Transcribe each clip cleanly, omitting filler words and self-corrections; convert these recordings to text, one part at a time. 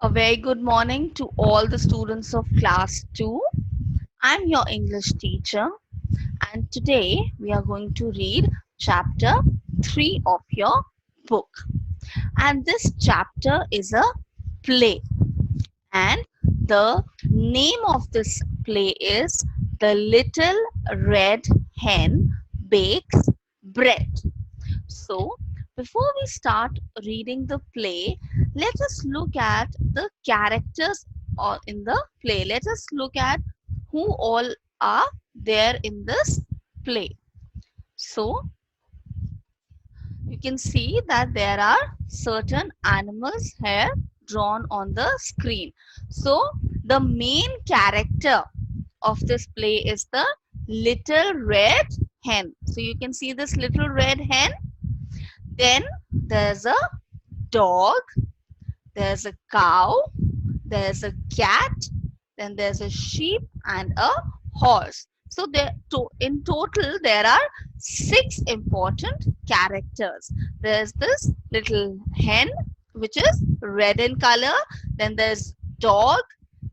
A very good morning to all the students of class 2. I'm your English teacher, and today we are going to read chapter 3 of your book. And this chapter is a play, and the name of this play is The Little Red Hen Bakes Bread. So, before we start reading the play, let us look at the characters in the play. Let us look at who all are there in this play. So, you can see that there are certain animals here drawn on the screen. So, the main character of this play is the little red hen. So, you can see this little red hen. Then there's a dog, there's a cow, there's a cat, then there's a sheep and a horse. So in total there are 6 important characters. There's this little hen which is red in color, then there's dog,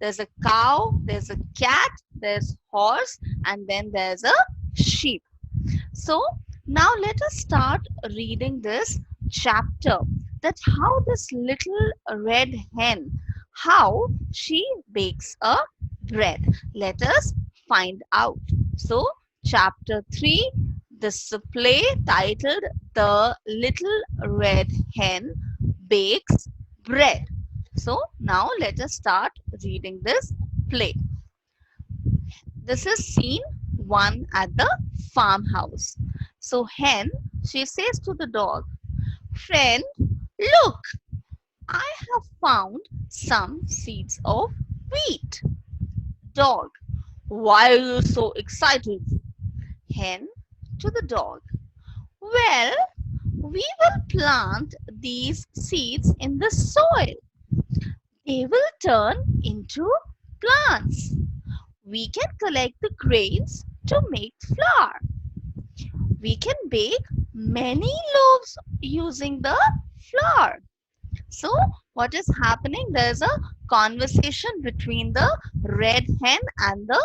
there's a cow, there's a cat, there's horse, and then there's a sheep. So now let us start reading this chapter, that how this little red hen, how she bakes a bread. Let us find out. So chapter 3, this play titled The Little Red Hen Bakes Bread. So now let us start reading this play. This is scene 1 at the farmhouse. So hen, she says to the dog, "Friend, look, I have found some seeds of wheat." Dog, "Why are you so excited?" Hen to the dog, "Well, we will plant these seeds in the soil. They will turn into plants. We can collect the grains to make flour. We can bake many loaves using the flour." So what is happening? There's a conversation between the red hen and the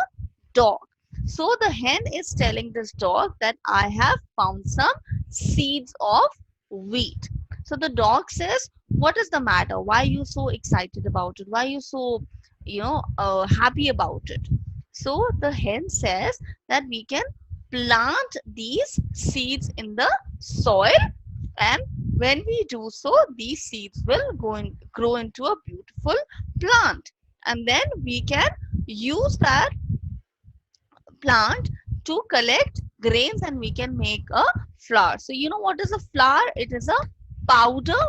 dog. So the hen is telling this dog that I have found some seeds of wheat. So the dog says, "What is the matter? Why are you so excited about it? Why are you so, happy about it?" So the hen says that we can plant these seeds in the soil, and when we do so, these seeds will grow into a beautiful plant, and then we can use that plant to collect grains and we can make a flour. So you know what is a flour? It is a powder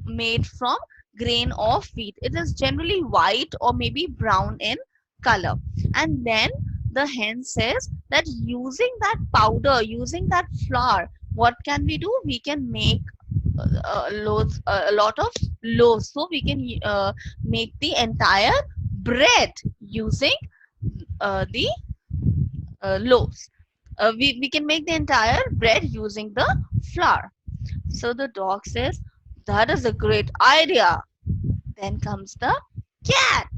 made from grain of wheat. It is generally white or maybe brown in color. And then the hen says that using that powder, using that flour, what can we do? We can make a lot of loaves. So we can make the entire bread using the loaves. We can make the entire bread using the flour. So the dog says, "That is a great idea." Then comes the cat.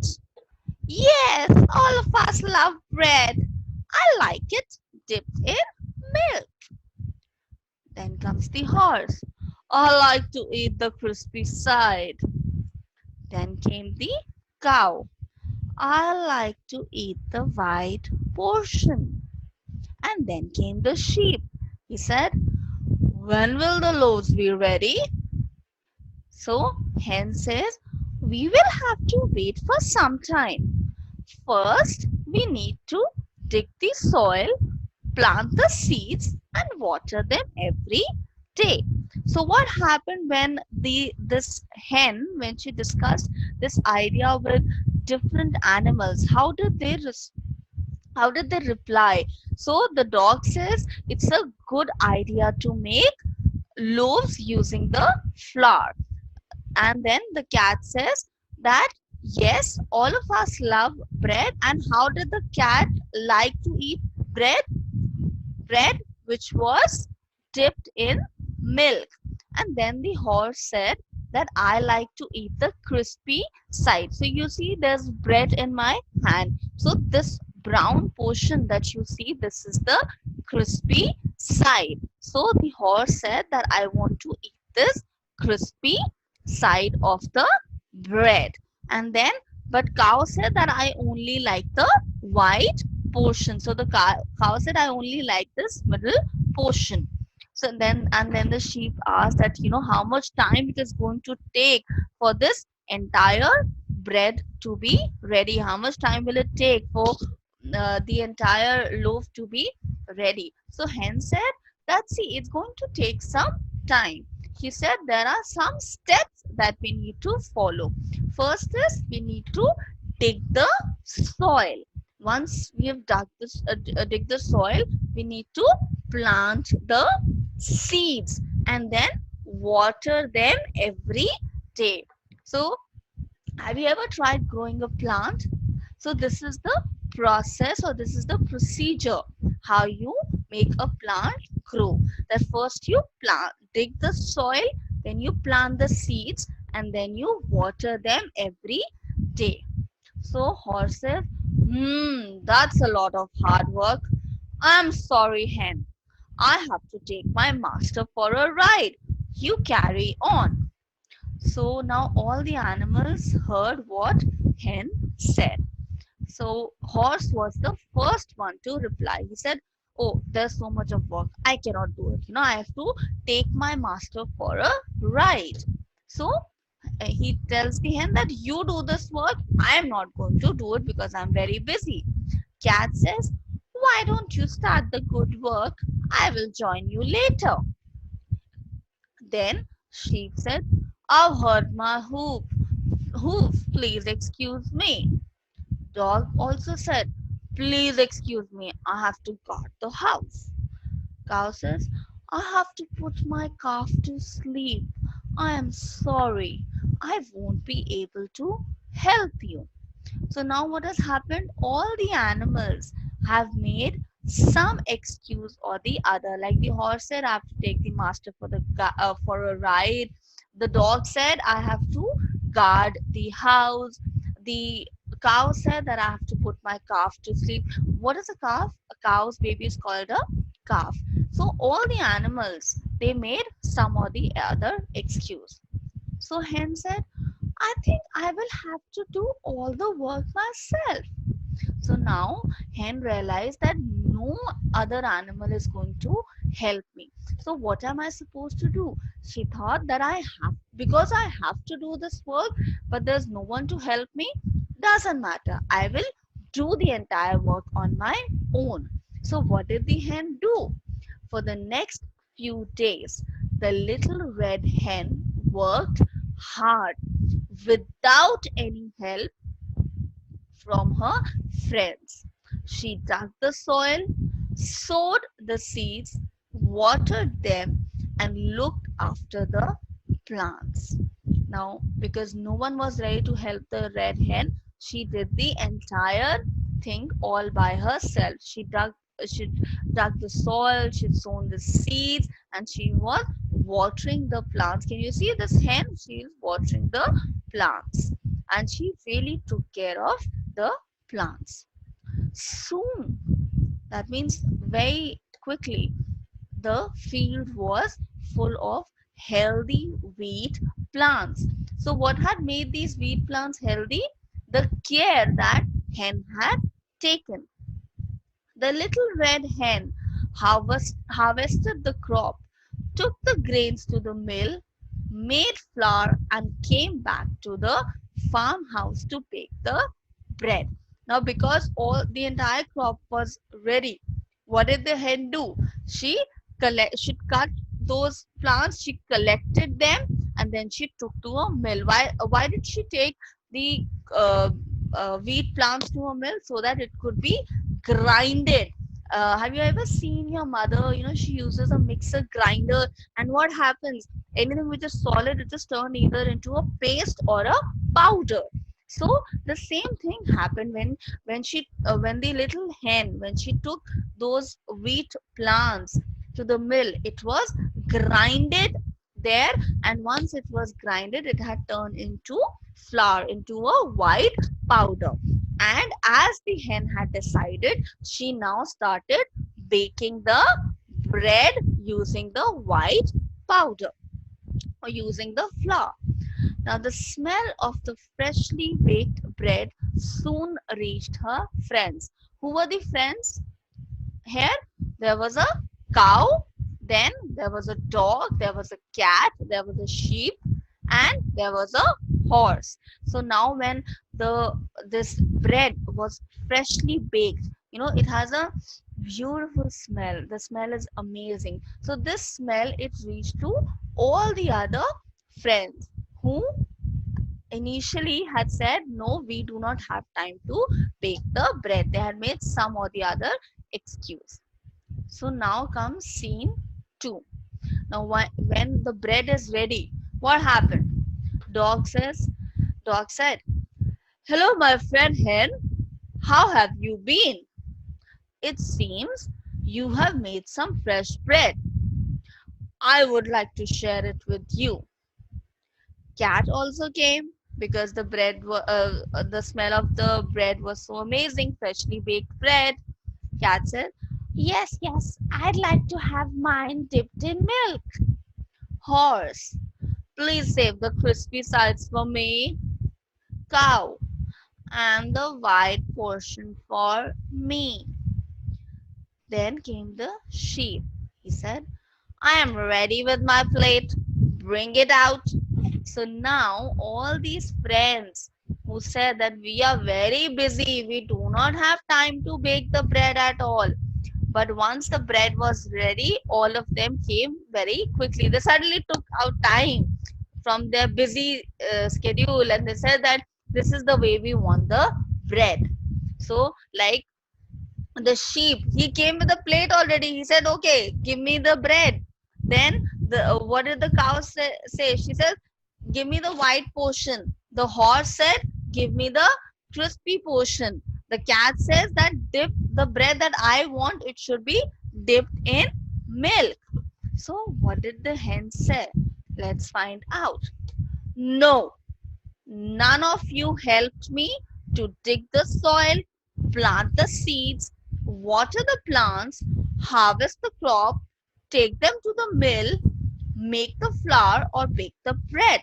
"Yes, all of us love bread. I like it dipped in milk." Then comes the horse. "I like to eat the crispy side." Then came the cow. "I like to eat the white portion." And then came the sheep. He said, "When will the loaves be ready?" So hen says, "We will have to wait for some time. First, we need to dig the soil, plant the seeds, and water them every day." So what happened when this hen, when she discussed this idea with different animals, how did they reply? So the dog says it's a good idea to make loaves using the flour. And then the cat says that yes, all of us love bread. And how did the cat like to eat bread? Bread which was dipped in milk. And then the horse said that I like to eat the crispy side. So you see there's bread in my hand. So this brown portion that you see, this is the crispy side. So the horse said that I want to eat this crispy side of the bread. And then, but cow said that I only like the white portion. So the cow said I only like this middle portion. So then, and then the sheep asked that, how much time it is going to take for this entire bread to be ready. How much time will it take for the entire loaf to be ready? So hen said that, see, it's going to take some time. He said there are some steps that we need to follow. First is we need to dig the soil. Once we have dig the soil, we need to plant the seeds and then water them every day. So have you ever tried growing a plant? So this is the process, or this is the procedure how you make a plant grow. That first you dig the soil, then you plant the seeds, and then you water them every day. So horse says, that's a lot of hard work. I'm sorry, hen. I have to take my master for a ride. You carry on. So now all the animals heard what hen said. So horse was the first one to reply. He said, oh, there's so much of work. I cannot do it. I have to take my master for a ride. So he tells the hen that you do this work. I am not going to do it because I'm very busy. Cat says, why don't you start the good work? I will join you later. Then sheep said, I've hurt my hoof. Please excuse me. Dog also said, please excuse me. I have to guard the house. Cow says, I have to put my calf to sleep. I am sorry. I won't be able to help you. So now what has happened? All the animals have made some excuse or the other. Like the horse said, I have to take the master for a ride. The dog said, I have to guard the house. The cow said that I have to put my calf to sleep. What is a calf? A cow's baby is called a calf. So all the animals, they made some or the other excuse. So hen said, I think I will have to do all the work myself. So now hen realized that no other animal is going to help me. So what am I supposed to do? She thought that because I have to do this work, but there's no one to help me, doesn't matter. I will do the entire work on my own. So what did the hen do? For the next few days, the little red hen worked hard without any help from her friends. She dug the soil, sowed the seeds, watered them, and looked after the plants. Now, because no one was ready to help the red hen, she did the entire thing all by herself. She dug the soil, she sown the seeds, and she was watering the plants. Can you see this hen? She is watering the plants, and she really took care of the plants. Soon, that means very quickly, the field was full of healthy wheat plants. So what had made these wheat plants healthy? The care that hen had taken. The little red hen harvested the crop, took the grains to the mill, made flour, and came back to the farmhouse to bake the bread. Now, because the entire crop was ready, what did the hen do? She cut those plants, she collected them, and then she took to a mill. Why did she take the wheat plants to a mill? So that it could be grinded. Have you ever seen your mother? She uses a mixer grinder, and what happens? Anything which is solid, it is turned either into a paste or a powder. So the same thing happened when the little hen, when she took those wheat plants to the mill, it was grinded there, and once it was grinded, it had turned into flour, into a white powder. And as the hen had decided, she now started baking the bread using the white powder or using the flour. Now the smell of the freshly baked bread soon reached her friends. Who were the friends? Here there was a cow, then there was a dog, there was a cat, there was a sheep, and there was a horse. So now when the this bread was freshly baked, it has a beautiful smell. The smell is amazing. So this smell, it reached to all the other friends who initially had said, no, we do not have time to bake the bread. They had made some or the other excuse. So now comes scene 2. Now when the bread is ready, what happened? Dog says, Dog said, hello my friend hen, how have you been? It seems you have made some fresh bread. I would like to share it with you. Cat also came because the smell of the bread was so amazing, freshly baked bread. Cat said, yes, yes, I'd like to have mine dipped in milk. Horse, please save the crispy sides for me. Cow, and the white portion for me. Then came the sheep. He said, I am ready with my plate. Bring it out. So now all these friends who said that we are very busy, we do not have time to bake the bread at all. But once the bread was ready, all of them came very quickly. They suddenly took out time from their busy schedule, and they said that this is the way we want the bread. So, like the sheep, he came with a plate already. He said, okay, give me the bread. Then what did the cow say? She said, give me the white portion. The horse said, give me the crispy portion. The cat says that dip the bread that I want, it should be dipped in milk. So what did the hen say? Let's find out. No, none of you helped me to dig the soil, plant the seeds, water the plants, harvest the crop, take them to the mill, make the flour, or bake the bread.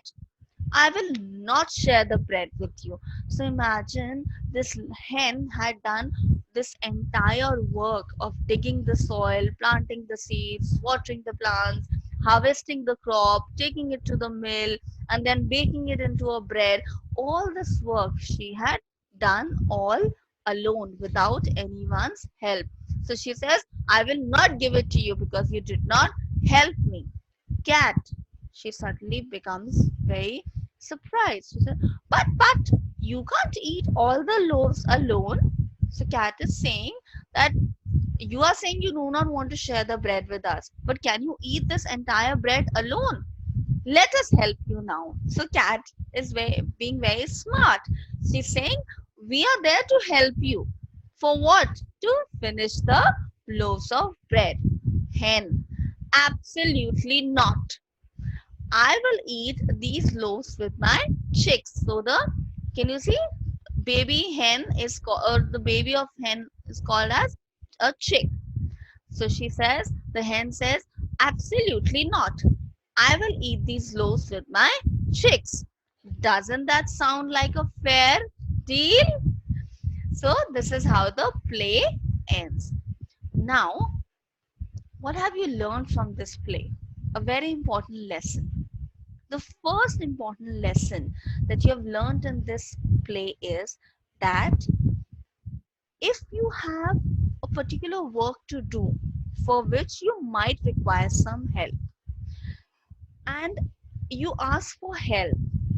I will not share the bread with you. So imagine this hen had done this entire work of digging the soil, planting the seeds, watering the plants, harvesting the crop, taking it to the mill, and then baking it into a bread. All this work she had done all alone without anyone's help. So she says, I will not give it to you because you did not help me. Cat, she suddenly becomes very surprised. She said, but you can't eat all the loaves alone. So cat is saying that you are saying you do not want to share the bread with us, but can you eat this entire bread alone? Let us help you now. So cat is being very smart. She's saying, we are there to help you. For what? To finish the loaves of bread. Hen, absolutely not. I will eat these loaves with my chicks. So can you see, baby hen is called, or the baby of hen is called as a chick. So the hen says, absolutely not. I will eat these loaves with my chicks. Doesn't that sound like a fair deal? So this is how the play ends. Now, what have you learned from this play? A very important lesson. The first important lesson that you have learned in this play is that if you have a particular work to do for which you might require some help, and you ask for help,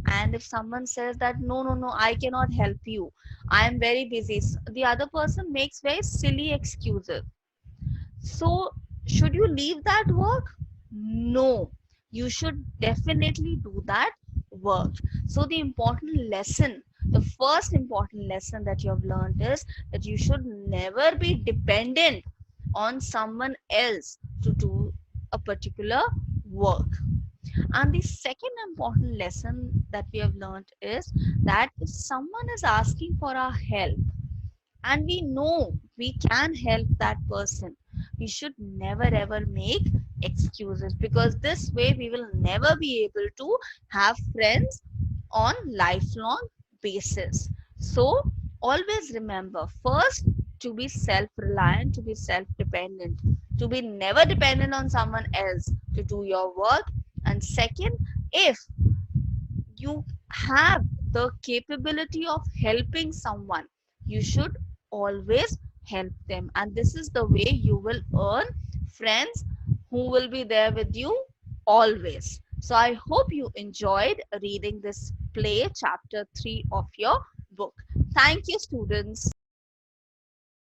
and if someone says that no, I cannot help you, I am very busy, the other person makes very silly excuses. So should you leave that work? No, you should definitely do that work. So the first important lesson that you have learned is that you should never be dependent on someone else to do a particular work. And the second important lesson that we have learned is that if someone is asking for our help and we know we can help that person, we should never ever make excuses, because this way we will never be able to have friends on lifelong basis. So always remember, first, to be self-reliant, to be self-dependent, to be never dependent on someone else to do your work. And second, if you have the capability of helping someone, you should always help them. And this is the way you will earn friends who will be there with you always. So I hope you enjoyed reading this play, chapter 3 of your book. Thank you, students.